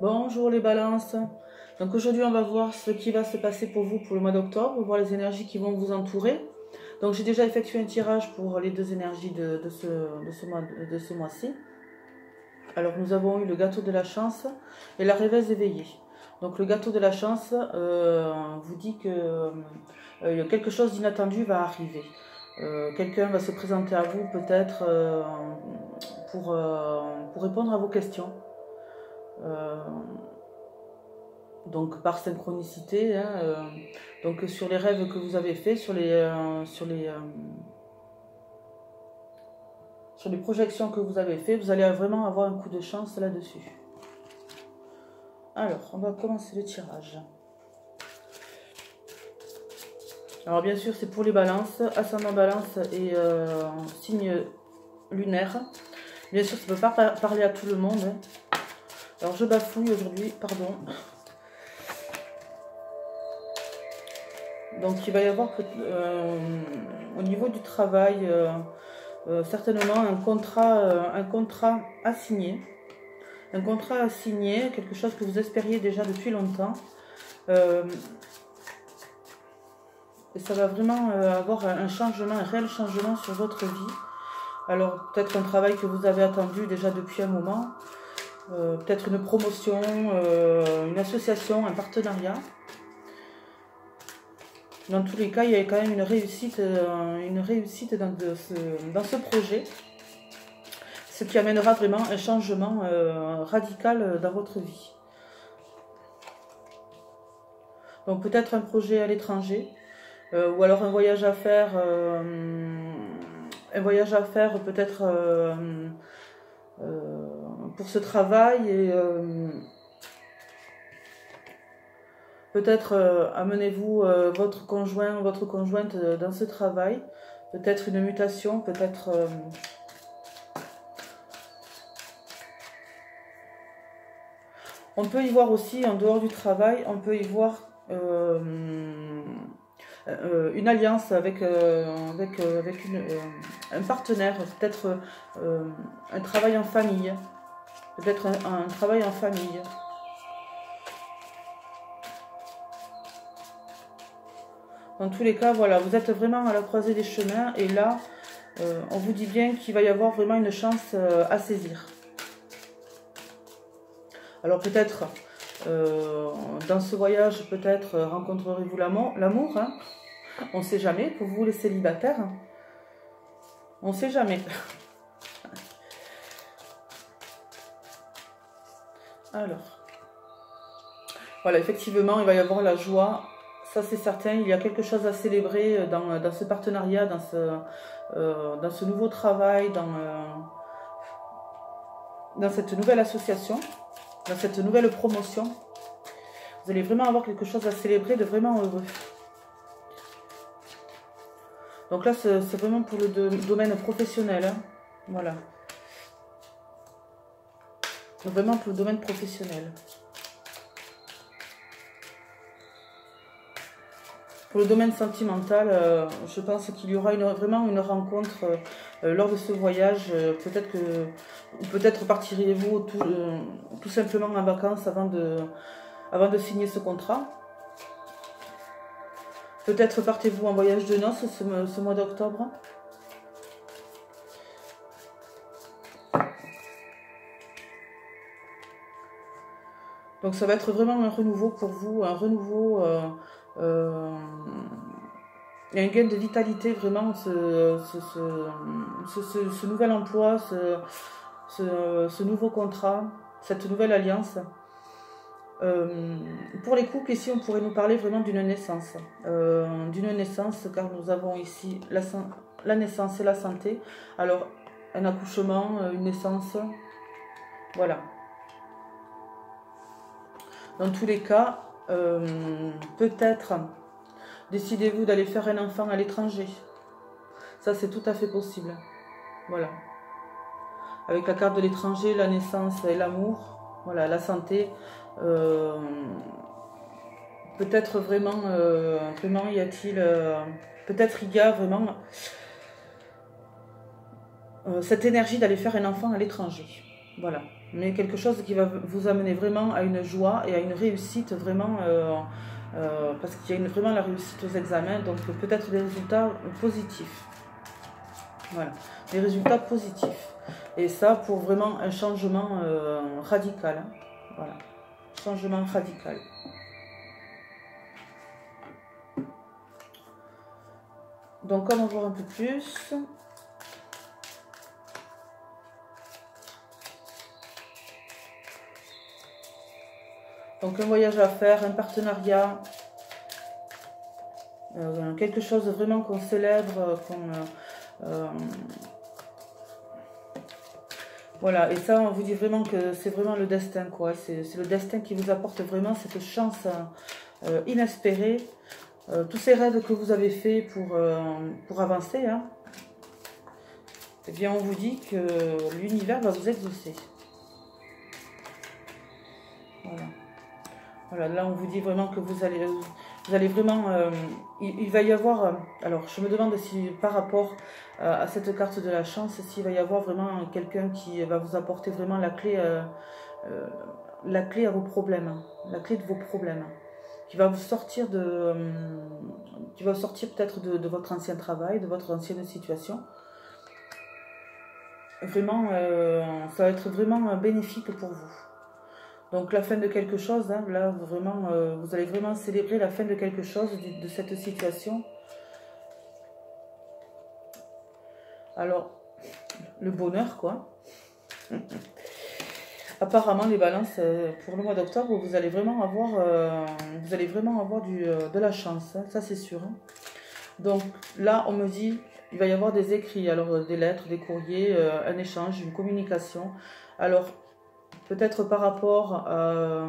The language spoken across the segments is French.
Bonjour les balances. Donc aujourd'hui on va voir ce qui va se passer pour vous pour le mois d'octobre, voir les énergies qui vont vous entourer. Donc j'ai déjà effectué un tirage pour les deux énergies de ce mois-ci. Alors nous avons eu le gâteau de la chance et la rêveuse éveillée. Donc le gâteau de la chance vous dit que quelque chose d'inattendu va arriver. Quelqu'un va se présenter à vous peut-être pour répondre à vos questions. Donc par synchronicité, hein, donc sur les rêves que vous avez faits, sur les projections que vous avez fait, vous allez vraiment avoir un coup de chance là-dessus. Alors, on va commencer le tirage. Alors bien sûr, c'est pour les balances, ascendant balance et signe lunaire. Bien sûr, ça ne peut pas parler à tout le monde. Hein. Alors je bafouille aujourd'hui, pardon. Donc il va y avoir au niveau du travail certainement un contrat à signer. Un contrat à signer, quelque chose que vous espériez déjà depuis longtemps. Et ça va vraiment avoir un changement, un réel changement sur votre vie. Alors peut-être un travail que vous avez attendu déjà depuis un moment. Peut-être une promotion, une association, un partenariat. Dans tous les cas, il y a quand même une réussite dans ce projet. Ce qui amènera vraiment un changement radical dans votre vie. Donc peut-être un projet à l'étranger, ou alors un voyage à faire peut-être pour ce travail et peut-être amenez-vous votre conjoint ou votre conjointe dans ce travail, peut-être une mutation, peut-être on peut y voir aussi en dehors du travail, on peut y voir une alliance avec un partenaire, peut-être un travail en famille, peut-être un travail en famille. Dans tous les cas, voilà, vous êtes vraiment à la croisée des chemins et là, on vous dit bien qu'il va y avoir vraiment une chance à saisir. Alors peut-être, dans ce voyage, peut-être rencontrerez-vous l'amour, hein. On ne sait jamais, pour vous les célibataires, on ne sait jamais. Alors, voilà, effectivement, il va y avoir la joie. Ça, c'est certain, il y a quelque chose à célébrer dans ce partenariat, dans ce nouveau travail, dans cette nouvelle association, dans cette nouvelle promotion. Vous allez vraiment avoir quelque chose à célébrer de vraiment heureux. Donc là, c'est vraiment pour le domaine professionnel. Hein. Voilà. Vraiment pour le domaine professionnel. Pour le domaine sentimental, je pense qu'il y aura vraiment une rencontre lors de ce voyage. Peut-être partirez-vous tout simplement en vacances avant de signer ce contrat. Peut-être partez-vous en voyage de noces ce mois d'octobre. Donc ça va être vraiment un renouveau pour vous, un renouveau... il y a un gain de vitalité, vraiment, ce nouvel emploi, ce nouveau contrat, cette nouvelle alliance. Pour les couples, ici, on pourrait nous parler vraiment d'une naissance. Car nous avons ici la naissance et la santé. Alors, un accouchement, une naissance, voilà. Dans tous les cas, peut-être décidez-vous d'aller faire un enfant à l'étranger. Ça, c'est tout à fait possible. Voilà. Avec la carte de l'étranger, la naissance et l'amour, voilà, la santé. Peut-être vraiment, il y a-t-il... peut-être il y a vraiment cette énergie d'aller faire un enfant à l'étranger. Voilà. mais quelque chose qui va vous amener vraiment à une joie et à une réussite vraiment, parce qu'il y a vraiment la réussite aux examens, donc peut-être des résultats positifs. Voilà, des résultats positifs. Et ça pour vraiment un changement radical. Hein. Voilà, changement radical. Donc on va voir un peu plus. Donc un voyage à faire, un partenariat, quelque chose vraiment qu'on célèbre, voilà, et ça on vous dit vraiment que c'est vraiment le destin, quoi. C'est le destin qui vous apporte vraiment cette chance inespérée. Tous ces rêves que vous avez faits pour avancer, hein, eh bien on vous dit que l'univers va vous exaucer. Voilà. Voilà, là on vous dit vraiment que vous allez vraiment, il va y avoir, alors je me demande si par rapport à cette carte de la chance, s'il va y avoir vraiment quelqu'un qui va vous apporter vraiment la clé à vos problèmes, hein, la clé de vos problèmes, qui va vous sortir peut-être de votre ancien travail, de votre ancienne situation. Vraiment, ça va être vraiment bénéfique pour vous. Donc la fin de quelque chose, hein, là vraiment, vous allez vraiment célébrer la fin de quelque chose, de cette situation. Alors, le bonheur quoi. Apparemment les balances, pour le mois d'octobre, vous allez vraiment avoir, de la chance, hein, ça c'est sûr. Hein. Donc là on me dit, il va y avoir des écrits, alors des lettres, des courriers, un échange, une communication. Alors, peut-être par rapport à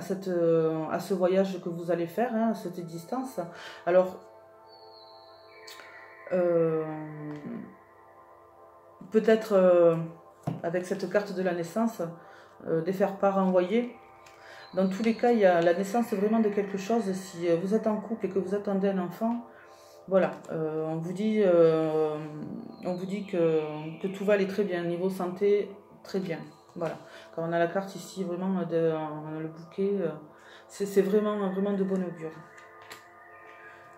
ce voyage que vous allez faire, hein, à cette distance. Alors, peut-être avec cette carte de la naissance, des faire-part envoyés. Dans tous les cas, il y a la naissance vraiment de quelque chose. Si vous êtes en couple et que vous attendez un enfant, voilà, on vous dit que tout va aller très bien. Niveau santé, très bien. Voilà, quand on a la carte ici, vraiment, le bouquet, c'est vraiment, vraiment de bon augure.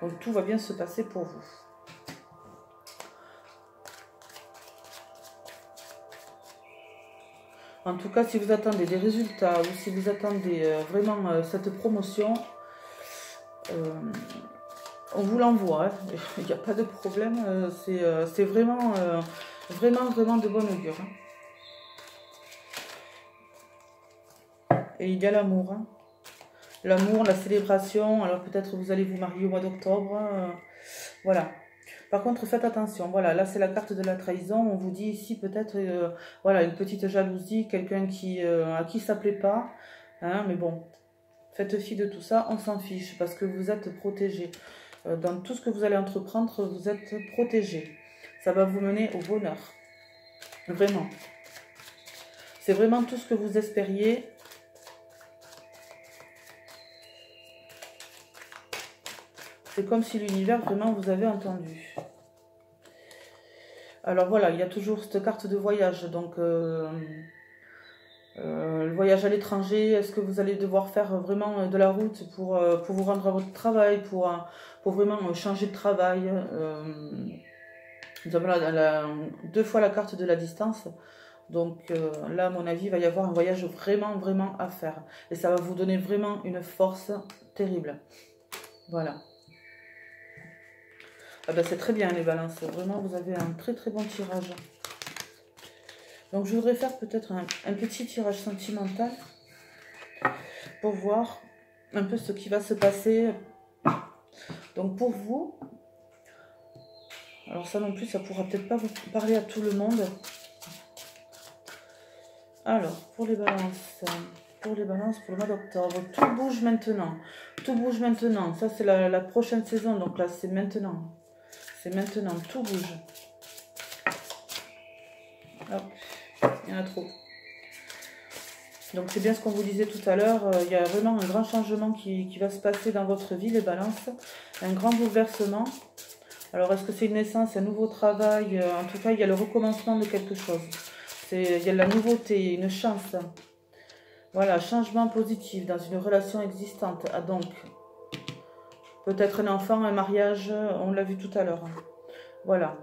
Donc tout va bien se passer pour vous. En tout cas, si vous attendez des résultats ou si vous attendez vraiment cette promotion, on vous l'envoie. Hein. Il n'y a pas de problème. C'est vraiment, vraiment, vraiment de bon augure. Hein. Et il y a l'amour. Hein. L'amour, la célébration. Alors peut-être vous allez vous marier au mois d'octobre. Voilà. Par contre, faites attention. Voilà, là c'est la carte de la trahison. On vous dit ici peut-être voilà, une petite jalousie, quelqu'un à qui ça plaît pas. Hein, mais bon, faites fi de tout ça, on s'en fiche parce que vous êtes protégé. Dans tout ce que vous allez entreprendre, vous êtes protégé. Ça va vous mener au bonheur. Vraiment. C'est vraiment tout ce que vous espériez. C'est comme si l'univers, vraiment, vous avait entendu. Alors voilà, il y a toujours cette carte de voyage. Donc, le voyage à l'étranger, est-ce que vous allez devoir faire vraiment de la route pour vous rendre à votre travail, pour vraiment changer de travail. Nous avons deux fois la carte de la distance. Donc là, à mon avis, il va y avoir un voyage vraiment, vraiment à faire. Et ça va vous donner vraiment une force terrible. Voilà. Ah ben, c'est très bien les balances. Vraiment, vous avez un très, très bon tirage. Donc, je voudrais faire peut-être un petit tirage sentimental pour voir un peu ce qui va se passer. Donc, pour vous, alors ça non plus, ça pourra peut-être pas vous parler à tout le monde. Alors, pour les balances, pour le mois d'octobre, tout bouge maintenant. Tout bouge maintenant. Ça, c'est la prochaine saison. Donc là, c'est maintenant. C'est maintenant. Tout bouge. Hop. Il y en a trop. Donc, c'est bien ce qu'on vous disait tout à l'heure. Il y a vraiment un grand changement qui va se passer dans votre vie, les balances. Un grand bouleversement. Alors, est-ce que c'est une naissance, un nouveau travail? En tout cas, il y a le recommencement de quelque chose. il y a de la nouveauté, une chance. Voilà, changement positif dans une relation existante. Ah, donc, peut-être un enfant, un mariage, on l'a vu tout à l'heure. Voilà.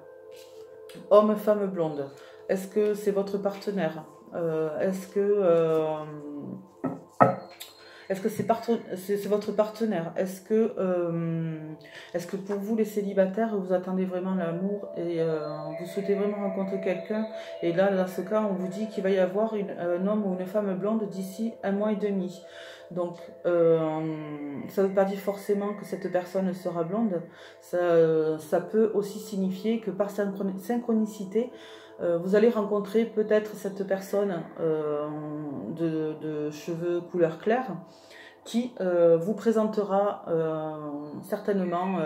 Homme, femme blonde. Est-ce que c'est votre partenaire? Est-ce que c'est votre partenaire? Est-ce que pour vous, les célibataires, vous attendez vraiment l'amour et vous souhaitez vraiment rencontrer quelqu'un? Et là, dans ce cas, on vous dit qu'il va y avoir un homme ou une femme blonde d'ici 1 mois et demi. Donc, ça ne veut pas dire forcément que cette personne sera blonde. Ça peut aussi signifier que par synchronicité, vous allez rencontrer peut-être cette personne de cheveux couleur claire qui vous présentera certainement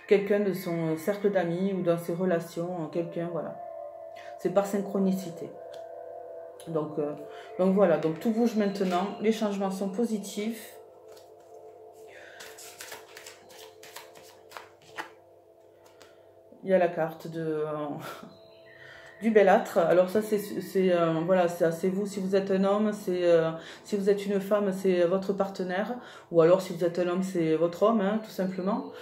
quelqu'un de son cercle d'amis ou dans ses relations, quelqu'un, voilà. C'est par synchronicité. Donc voilà, donc tout bouge maintenant, les changements sont positifs. Il y a la carte du bellâtre. Alors ça voilà, c'est vous si vous êtes un homme, si vous êtes une femme, c'est votre partenaire, ou alors si vous êtes un homme, c'est votre homme, hein, tout simplement.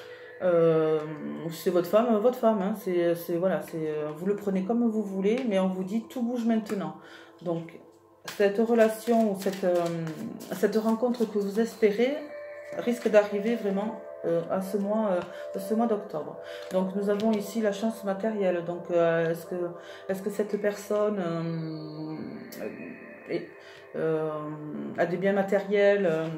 C'est votre femme, hein, voilà, vous le prenez comme vous voulez, mais on vous dit tout bouge maintenant. Donc cette relation ou cette rencontre que vous espérez risque d'arriver vraiment à ce mois d'octobre. Donc nous avons ici la chance matérielle. Donc est-ce que cette personne a des biens matériels?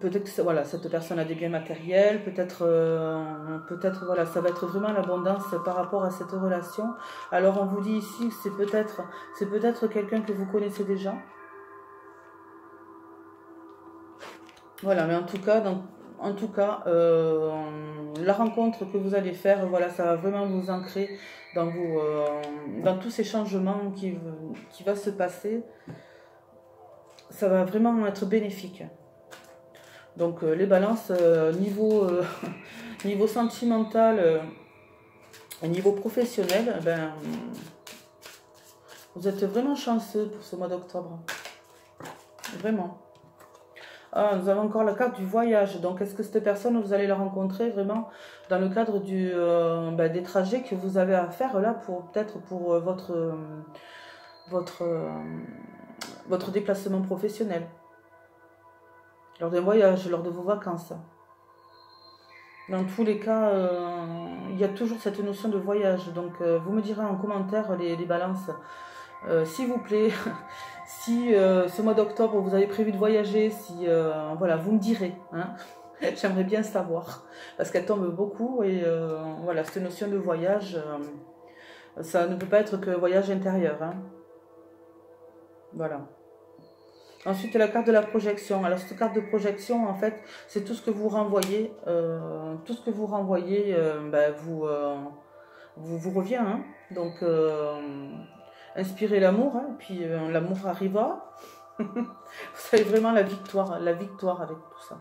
Peut-être que voilà, cette personne a des biens matériels, peut-être voilà, ça va être vraiment l'abondance par rapport à cette relation. Alors on vous dit ici que c'est peut-être quelqu'un que vous connaissez déjà. Voilà, mais en tout cas, la rencontre que vous allez faire, voilà, ça va vraiment vous ancrer dans tous ces changements qui va se passer. Ça va vraiment être bénéfique. Donc les balances, niveau sentimental, niveau professionnel, ben, vous êtes vraiment chanceux pour ce mois d'octobre. Vraiment. Ah, nous avons encore la carte du voyage. Donc, est-ce que cette personne, vous allez la rencontrer vraiment dans le cadre des trajets que vous avez à faire là, peut-être pour votre déplacement professionnel, lors d'un voyage, lors de vos vacances. Dans tous les cas, il y a toujours cette notion de voyage. Donc, vous me direz en commentaire les balances, s'il vous plaît, si ce mois d'octobre, vous avez prévu de voyager, voilà, vous me direz. Hein. J'aimerais bien savoir, parce qu'elle tombe beaucoup. Et voilà, cette notion de voyage, ça ne peut pas être que voyage intérieur. Hein. Voilà. Ensuite, la carte de la projection. Alors, cette carte de projection, en fait, c'est tout ce que vous renvoyez. Tout ce que vous renvoyez, vous revient. Hein. Donc, inspirez l'amour, hein, puis l'amour arrivera. Vous savez vraiment la victoire avec tout ça.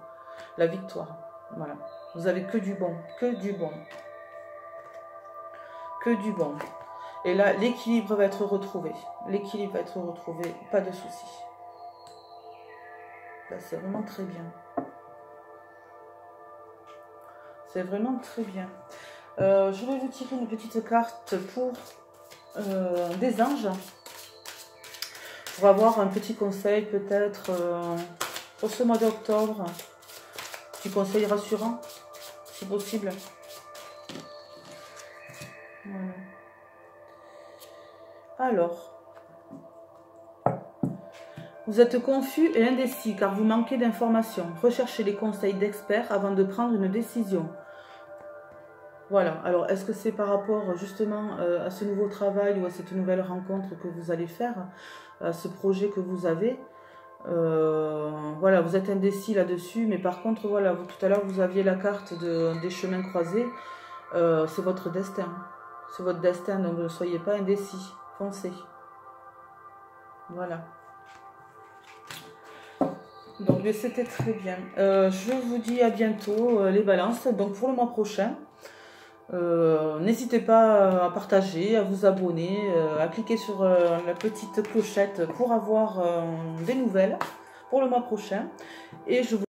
La victoire, voilà. Vous avez que du bon, que du bon. Que du bon. Et là, l'équilibre va être retrouvé. L'équilibre va être retrouvé, pas de soucis. C'est vraiment très bien. C'est vraiment très bien. Je vais vous tirer une petite carte pour des anges. Pour avoir un petit conseil peut-être pour ce mois d'octobre. Petit conseil rassurant, si possible. Voilà. Alors. Vous êtes confus et indécis car vous manquez d'informations. Recherchez les conseils d'experts avant de prendre une décision. Voilà. Alors, est-ce que c'est par rapport justement à ce nouveau travail ou à cette nouvelle rencontre que vous allez faire, à ce projet que vous avez? Voilà, vous êtes indécis là-dessus, mais par contre, voilà, tout à l'heure, vous aviez la carte des chemins croisés. C'est votre destin. C'est votre destin, donc ne soyez pas indécis. Foncez. Voilà. Donc c'était très bien. Je vous dis à bientôt les balances. Donc pour le mois prochain, N'hésitez pas à partager, à vous abonner, à cliquer sur la petite clochette pour avoir des nouvelles pour le mois prochain. Et je vous